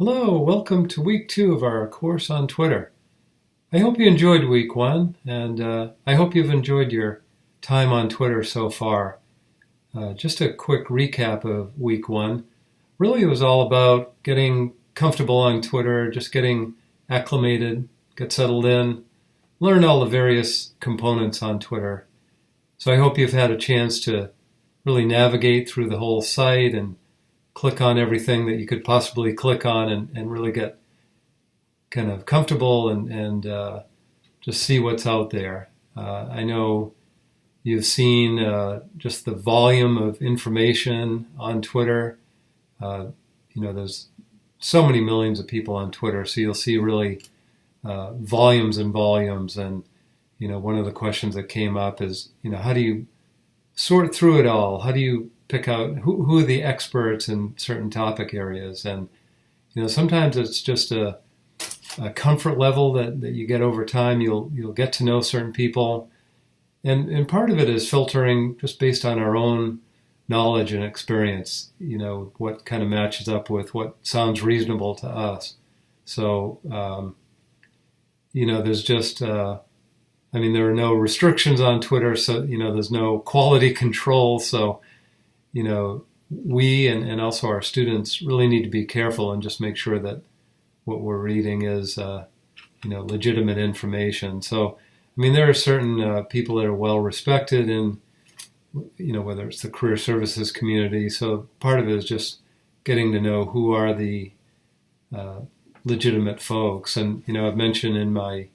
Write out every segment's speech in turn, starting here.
Hello, welcome to week 2 of our course on Twitter. I hope you enjoyed week 1, and I hope you've enjoyed your time on Twitter so far. Just a quick recap of week 1. Really, it was all about getting comfortable on Twitter, just getting acclimated, get settled in, learn all the various components on Twitter. So I hope you've had a chance to really navigate through the whole site and click on everything that you could possibly click on and really get kind of comfortable and just see what's out there. I know you've seen just the volume of information on Twitter. There's so many millions of people on Twitter, so you'll see really volumes and volumes. And, one of the questions that came up is, how do you sort through it all? How do you pick out who are the experts in certain topic areas? And sometimes it's just a comfort level that you get over time. You'll get to know certain people, and part of it is filtering just based on our own knowledge and experience. What kind of matches up with what sounds reasonable to us. So there's just there are no restrictions on Twitter, so there's no quality control. So we and also our students really need to be careful and just make sure that what we're reading is, legitimate information. So, there are certain people that are well respected in, whether it's the career services community. So part of it is just getting to know who are the legitimate folks. And, I've mentioned in my,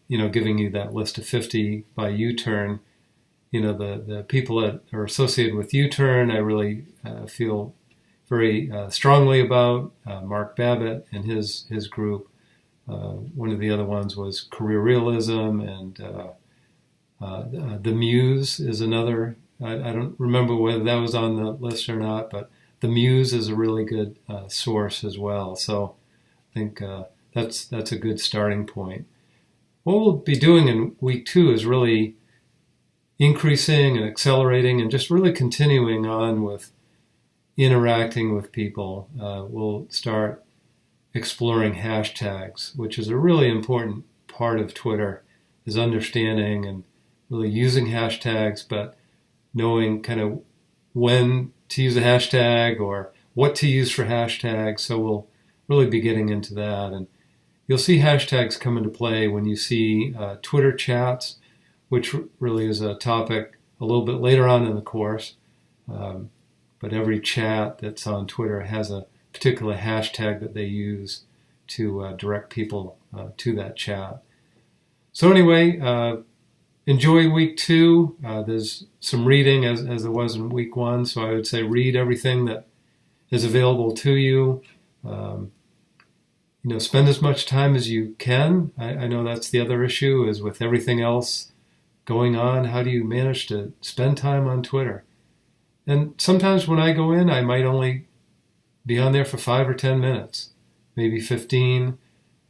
giving you that list of 50 by U-Turn, the people that are associated with U-Turn, I really feel very strongly about. Mark Babbitt and his group. One of the other ones was Career Realism, and The Muse is another. I don't remember whether that was on the list or not, but The Muse is a really good source as well. So I think that's a good starting point. What we'll be doing in week 2 is really increasing and accelerating and just really continuing on with interacting with people. We'll start exploring hashtags, which is a really important part of Twitter, is understanding and really using hashtags, but knowing kind of when to use a hashtag or what to use for hashtags. So we'll really be getting into that. And you'll see hashtags come into play when you see Twitter chats, which really is a topic a little bit later on in the course. But every chat that's on Twitter has a particular hashtag that they use to direct people to that chat. So anyway, enjoy week 2. There's some reading as there was in week 1. So I would say read everything that is available to you. Spend as much time as you can. I know that's the other issue, is with everything else going on, how do you manage to spend time on Twitter? And sometimes when I go in, I might only be on there for 5 or 10 minutes, maybe 15.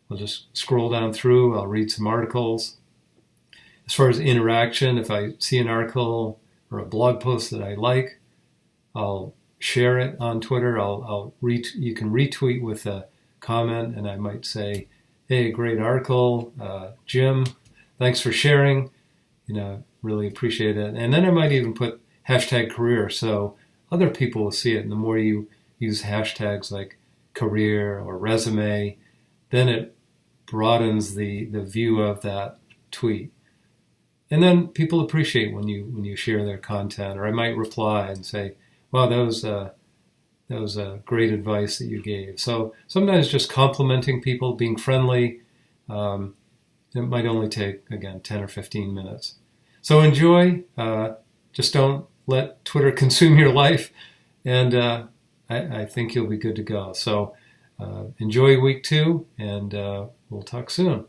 I'll just scroll down through, I'll read some articles. As far as interaction, if I see an article or a blog post that I like, I'll share it on Twitter. You can retweet with a comment, and I might say, hey, great article, Jim, thanks for sharing. Really appreciate it. And then I might even put hashtag career, so other people will see it. And the more you use hashtags like career or resume, then it broadens the view of that tweet. And then people appreciate when you share their content. Or I might reply and say, wow, that was great advice that you gave. So sometimes just complimenting people, being friendly, it might only take, again, 10 or 15 minutes. So enjoy. Just don't let Twitter consume your life. And I think you'll be good to go. So enjoy week 2, and we'll talk soon.